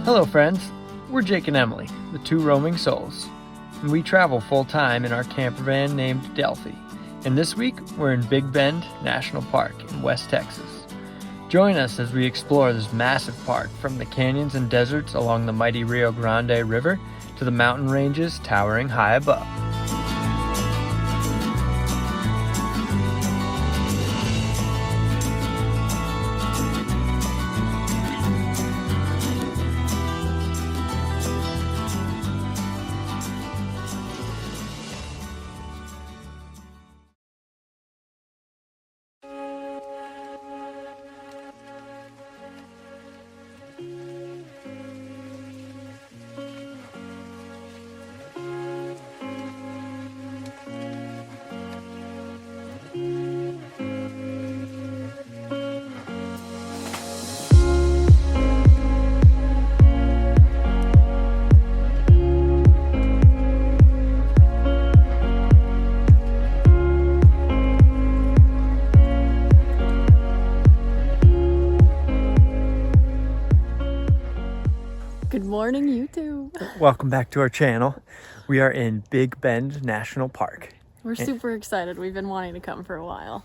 Hello friends, we're Jake and Emily, the two roaming souls, and we travel full-time in our camper van named Delphi, and this week we're in Big Bend National Park in West Texas. Join us as we explore this massive park from the canyons and deserts along the mighty Rio Grande River to the mountain ranges towering high above. Good morning, YouTube. Welcome back to our channel. We are in Big Bend National Park. We're super excited. We've been wanting to come for a while.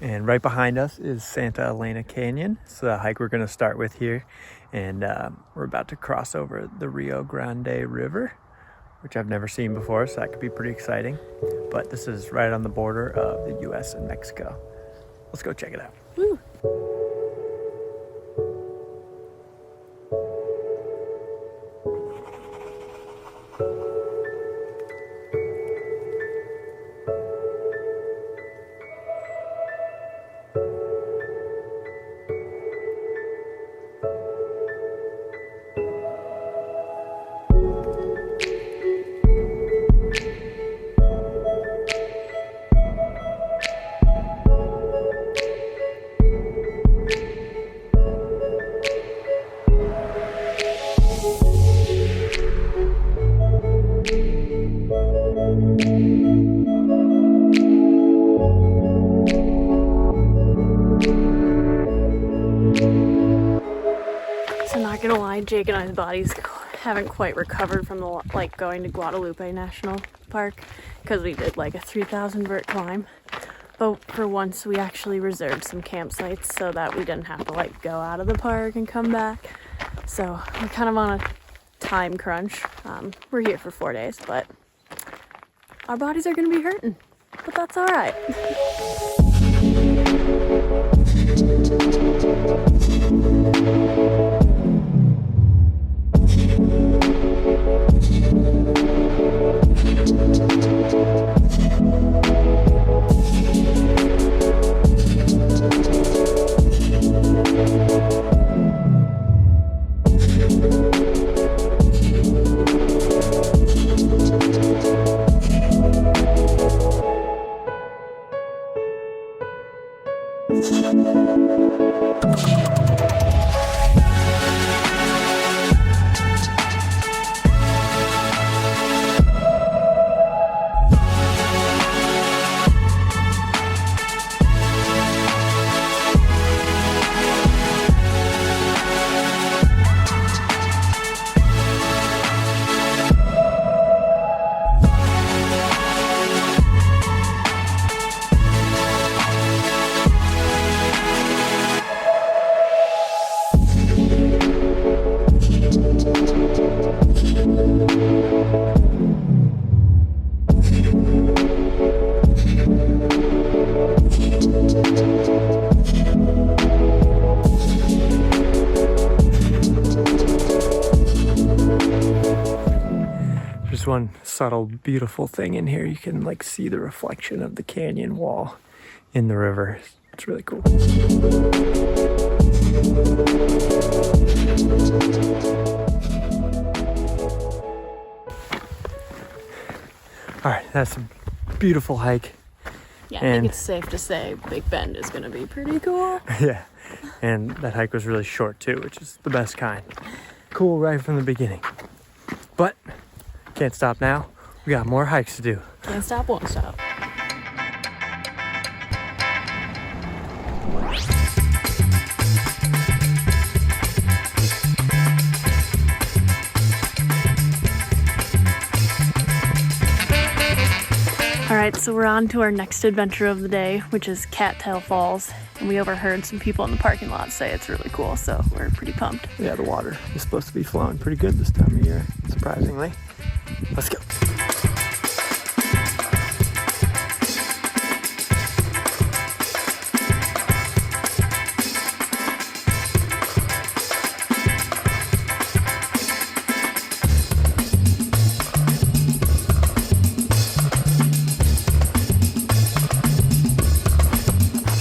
And right behind us is Santa Elena Canyon. It's the hike we're going to start with here. And we're about to cross over the Rio Grande River, which I've never seen before, so that could be pretty exciting. But this is right on the border of the US and Mexico. Let's go check it out. Woo! Jake and I's bodies haven't quite recovered from the going to Guadalupe National Park because we did like a 3,000 vert climb. But for once we actually reserved some campsites so that we didn't have to go out of the park and come back. So we're kind of on a time crunch. We're here for 4 days, but our bodies are going to be hurting. But that's all right. There's one subtle, beautiful thing in here. You can see the reflection of the canyon wall in the river. It's really cool. All right, that's a beautiful hike. Yeah, I think it's safe to say Big Bend is going to be pretty cool. Yeah, and that hike was really short too, which is the best kind. Cool right from the beginning. But can't stop now. We got more hikes to do. Can't stop, won't stop. So we're on to our next adventure of the day, which is Cattail Falls. And we overheard some people in the parking lot say it's really cool, so we're pretty pumped. Yeah, the water is supposed to be flowing pretty good this time of year, surprisingly. Let's go.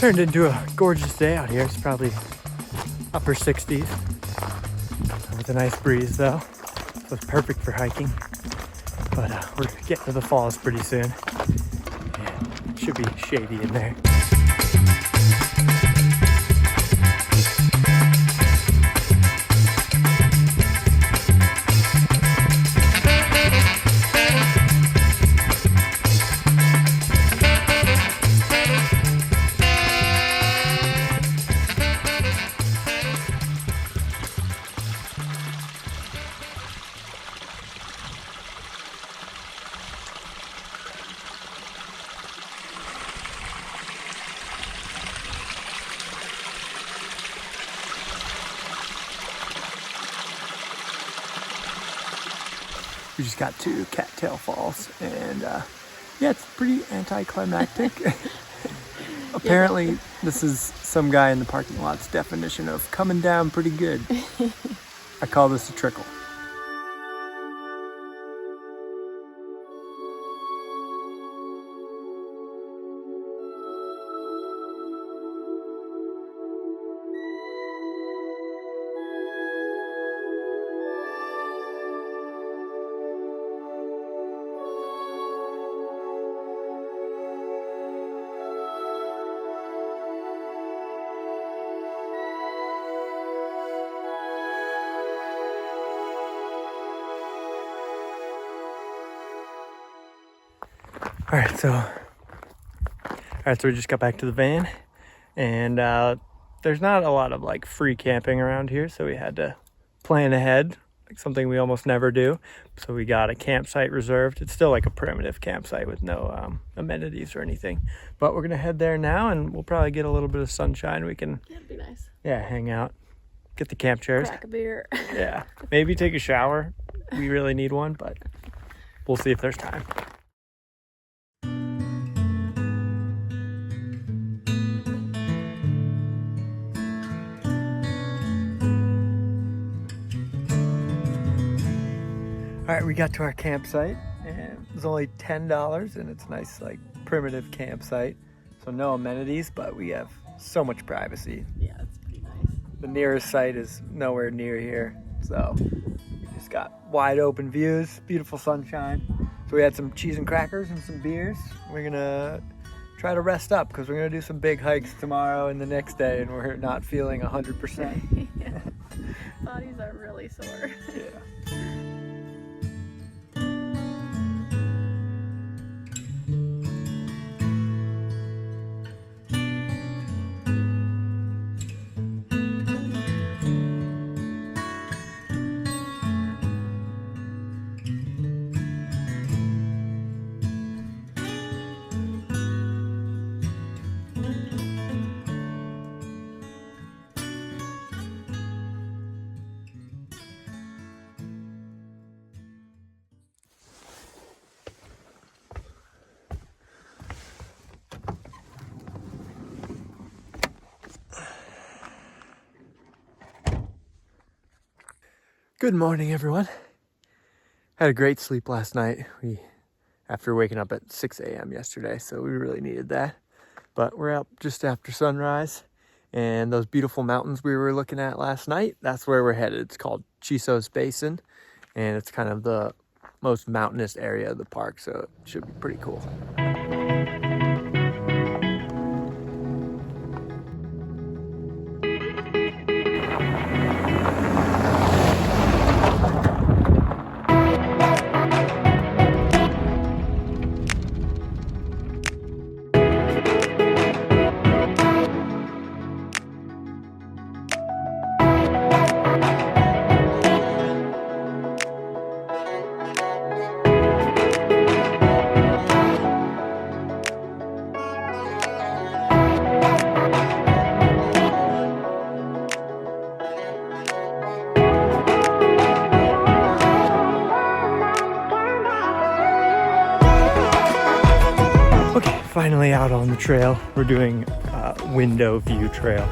Turned into a gorgeous day out here. It's probably upper 60s with a nice breeze though, so it's perfect for hiking. But we're getting to the falls pretty soon. Yeah, should be shady in there. We just got to Cattail Falls, and yeah, it's pretty anticlimactic. Apparently, this is some guy in the parking lot's definition of coming down pretty good. I call this a trickle. All right, so we just got back to the van, and there's not a lot of like free camping around here, so we had to plan ahead, like something we almost never do. So we got a campsite reserved. It's still like a primitive campsite with no amenities or anything, but we're gonna head there now, and we'll probably get a little bit of sunshine. We can, That'd be nice. yeah, hang out, get the camp chairs, Crack a beer. yeah, maybe take a shower. We really need one, but we'll see if there's time. All right, we got to our campsite, and it was only $10, and it's a nice, like, primitive campsite. So no amenities, but we have so much privacy. Yeah, it's pretty nice. The nearest site is nowhere near here, so we just got wide open views, beautiful sunshine. So we had some cheese and crackers and some beers. We're gonna try to rest up because we're gonna do some big hikes tomorrow and the next day, and we're not feeling 100%. Yeah. Bodies are really sore. Yeah. Good morning, everyone. Had a great sleep last night. After waking up at 6 a.m. yesterday, so we really needed that. But we're out just after sunrise, and those beautiful mountains we were looking at last night, that's where we're headed. It's called Chisos Basin, and it's kind of the most mountainous area of the park, so it should be pretty cool. Finally out on the trail. We're doing window view trail.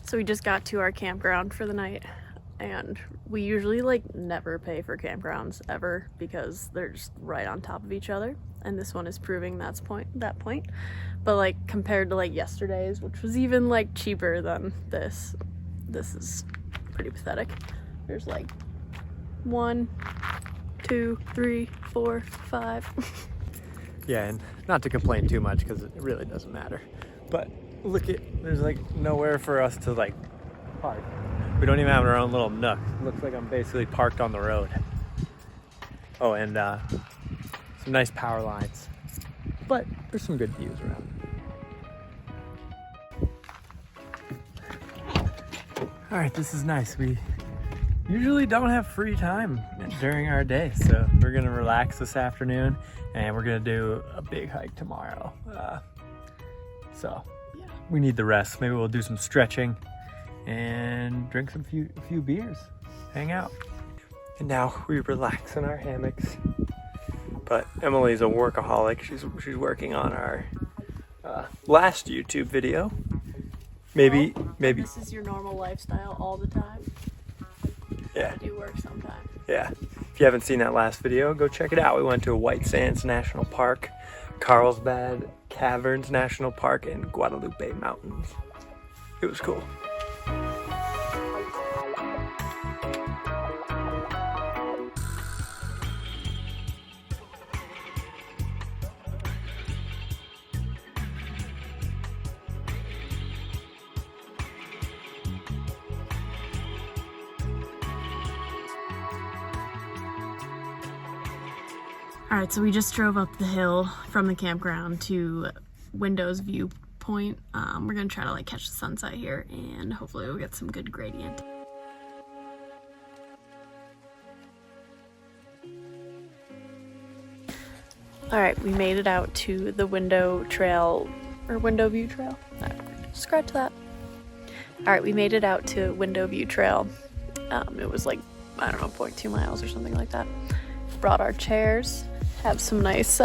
So we just got to our campground for the night, and we usually like never pay for campgrounds ever because they're just right on top of each other, and this one is proving that point. But like compared to like yesterday's, which was even like cheaper than this is pretty pathetic. There's like 1, 2, 3, 4, 5. Yeah, and not to complain too much because it really doesn't matter. But look there's like nowhere for us to like park. We don't even have our own little nook. It looks like I'm basically parked on the road. Oh, and some nice power lines. But there's some good views around. All right, this is nice. We usually don't have free time during our day, so we're gonna relax this afternoon and we're gonna do a big hike tomorrow. So yeah, we need the rest. Maybe we'll do some stretching and drink some few beers, hang out. And now we relax in our hammocks. But Emily's a workaholic. She's working on our last YouTube video. Maybe This is your normal lifestyle all the time. Yeah. I do work sometimes. Yeah. If you haven't seen that last video, go check it out. We went to White Sands National Park, Carlsbad Caverns National Park, and Guadalupe Mountains. It was cool. All right, so we just drove up the hill from the campground to Window's viewpoint. We're gonna try to like catch the sunset here, and hopefully we'll get some good gradient. All right, we made it out to the Window Trail, or Window View Trail. Subscribe to that. All right, we made it out to Window View Trail. It was like, I don't know, 0.2 miles or something like that. Brought our chairs, have some nice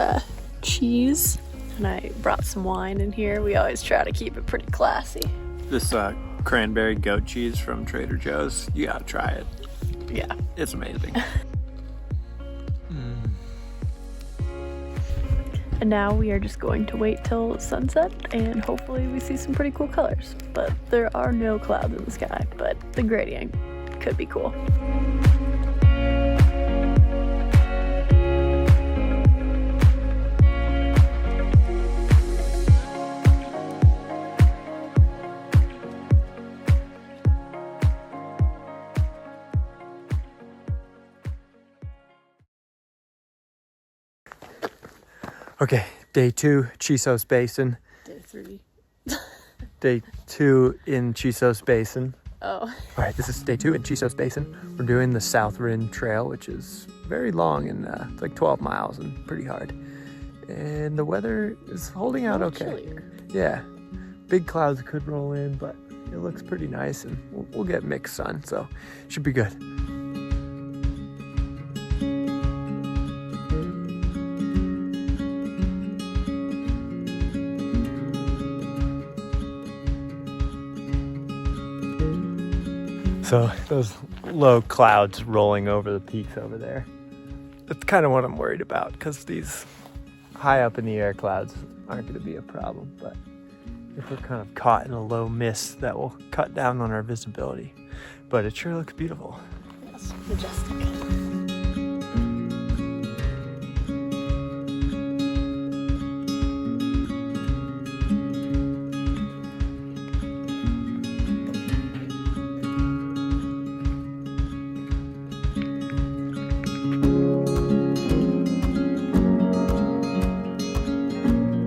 cheese, and I brought some wine in here. We always try to keep it pretty classy. This cranberry goat cheese from Trader Joe's, you gotta try it. Yeah. It's amazing. And now we are just going to wait till sunset, and hopefully we see some pretty cool colors. But there are no clouds in the sky, but the gradient could be cool. Okay, day 2, Chisos Basin. Day 3. Day 2 in Chisos Basin. Oh. All right, this is day 2 in Chisos Basin. We're doing the South Rim Trail, which is very long and it's like 12 miles and pretty hard. And the weather is holding out okay. Chillier. Yeah, big clouds could roll in, but it looks pretty nice, and we'll get mixed sun, so should be good. So those low clouds rolling over the peaks over there, that's kind of what I'm worried about, because these high up in the air clouds aren't going to be a problem, but if we're kind of caught in a low mist that will cut down on our visibility. But it sure looks beautiful. Yes, majestic.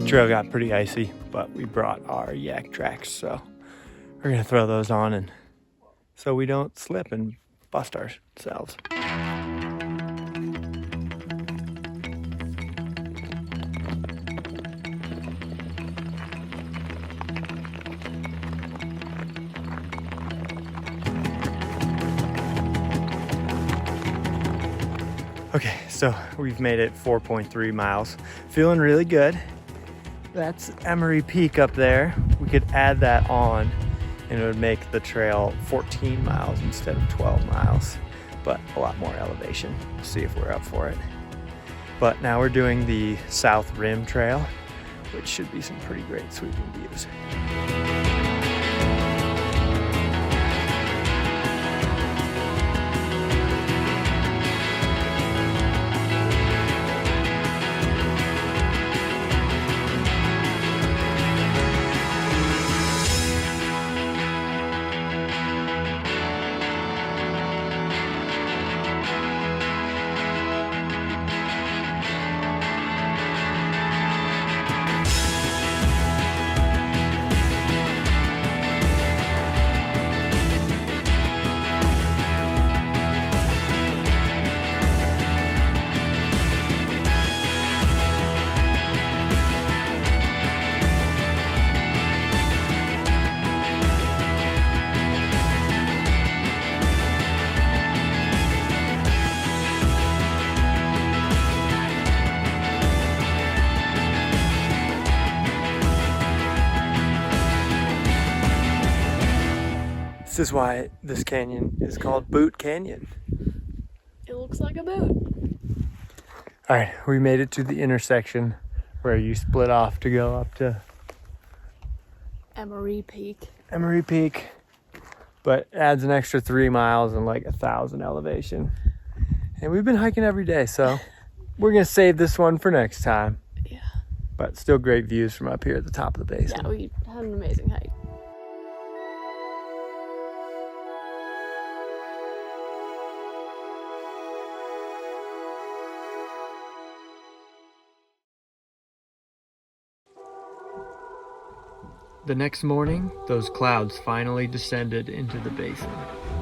Trail got pretty icy, but we brought our yak tracks, so we're gonna throw those on and so we don't slip and bust ourselves. Okay, so we've made it 4.3 miles. Feeling really good. That's Emery Peak up there. We could add that on and it would make the trail 14 miles instead of 12 miles, but a lot more elevation. We'll see if we're up for it. But now we're doing the South Rim Trail, which should be some pretty great sweeping views. This is why this canyon is called Boot Canyon. It looks like a boot. All right, we made it to the intersection where you split off to go up to Emery Peak. Emery Peak, but adds an extra 3 miles and like 1,000 elevation. And we've been hiking every day, so we're gonna save this one for next time. Yeah. But still great views from up here at the top of the basin. Yeah, we had an amazing hike. The next morning, those clouds finally descended into the basin,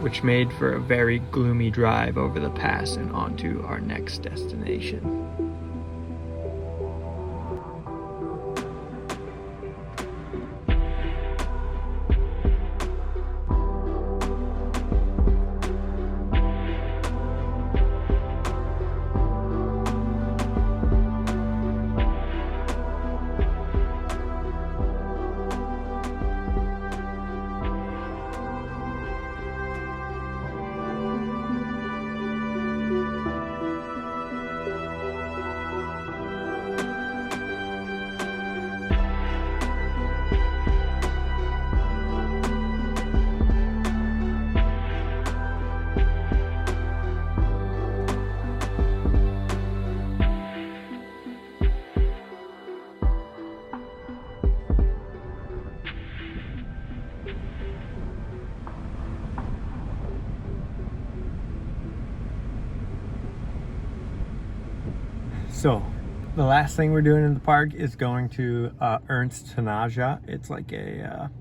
which made for a very gloomy drive over the pass and onto our next destination. So, the last thing we're doing in the park is going to Ernst Tinaja. It's like a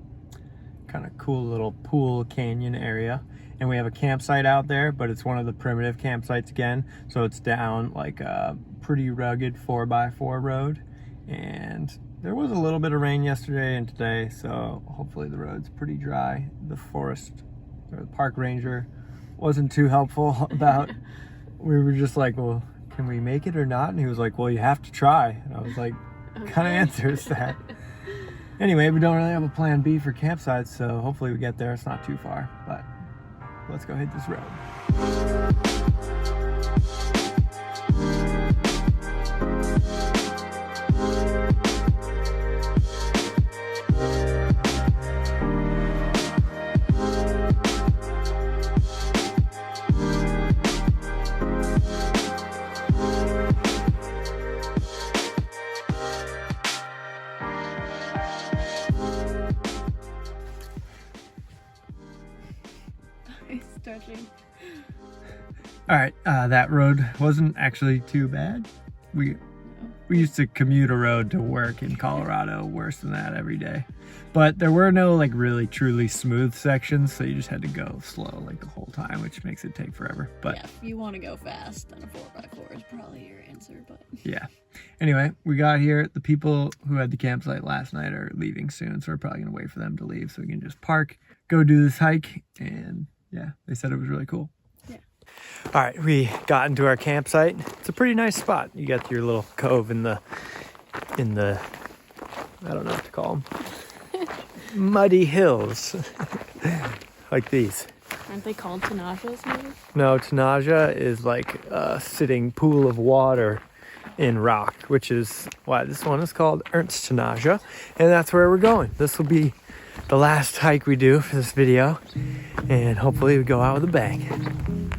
kind of cool little pool canyon area. And we have a campsite out there, but it's one of the primitive campsites again. So it's down like a pretty rugged 4x4 road. And there was a little bit of rain yesterday and today, so hopefully the road's pretty dry. The park ranger wasn't too helpful about, we were just like, well, can we make it or not? And he was like, well, you have to try. And I was like, okay. Kind of answers that. Anyway, we don't really have a plan B for campsites, so hopefully we get there. It's not too far, but let's go hit this road. touching. All right, that road wasn't actually too bad. We used to commute a road to work in Colorado worse than that every day. But there were no like really truly smooth sections, so you just had to go slow like the whole time, which makes it take forever. But yeah, if you want to go fast, then a 4x4 is probably your answer, but yeah. Anyway, we got here. The people who had the campsite last night are leaving soon, so we're probably gonna wait for them to leave so we can just park, go do this hike, and yeah, they said it was really cool. yeah. All right, we got into our campsite. It's a pretty nice spot. You got your little cove in the I don't know what to call them. Muddy hills. Like these. Aren't they called Tinajas maybe? No, Tinaja is like a sitting pool of water in rock, which is why this one is called Ernst Tinaja, and that's where we're going. This will be the last hike we do for this video, and hopefully we go out with a bang.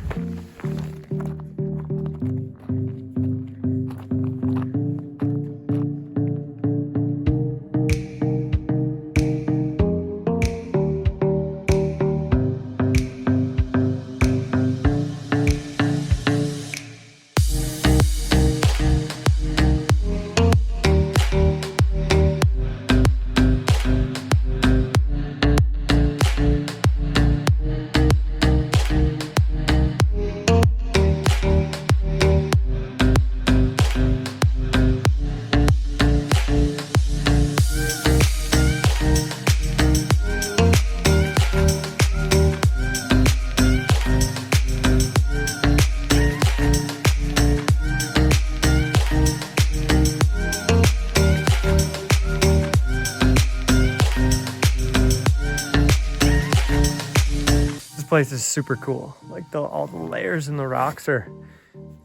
Place is super cool. Like all the layers in the rocks are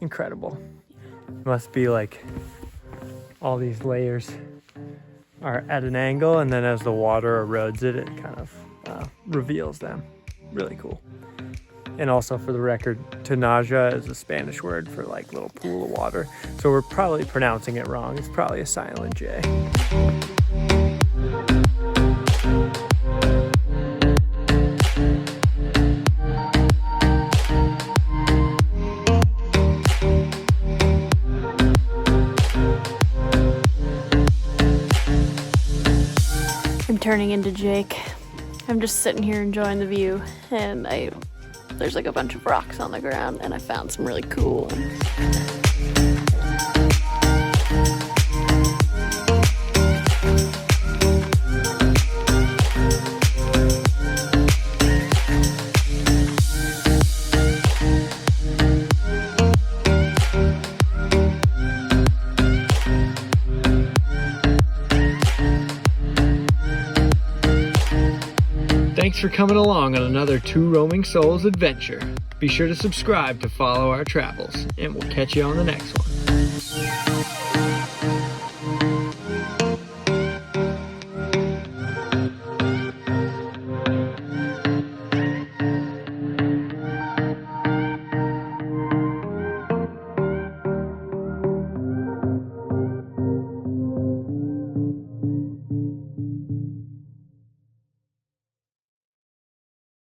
incredible. Must be like all these layers are at an angle, and then as the water erodes it, it kind of reveals them. Really cool. And also, for the record, Tinaja is a Spanish word for like little pool of water, so we're probably pronouncing it wrong. It's probably a silent J. Turning into Jake. I'm just sitting here enjoying the view, and there's like a bunch of rocks on the ground, and I found some really cool ones. Thanks for coming along on another Two Roaming Souls adventure. Be sure to subscribe to follow our travels, and we'll catch you on the next one.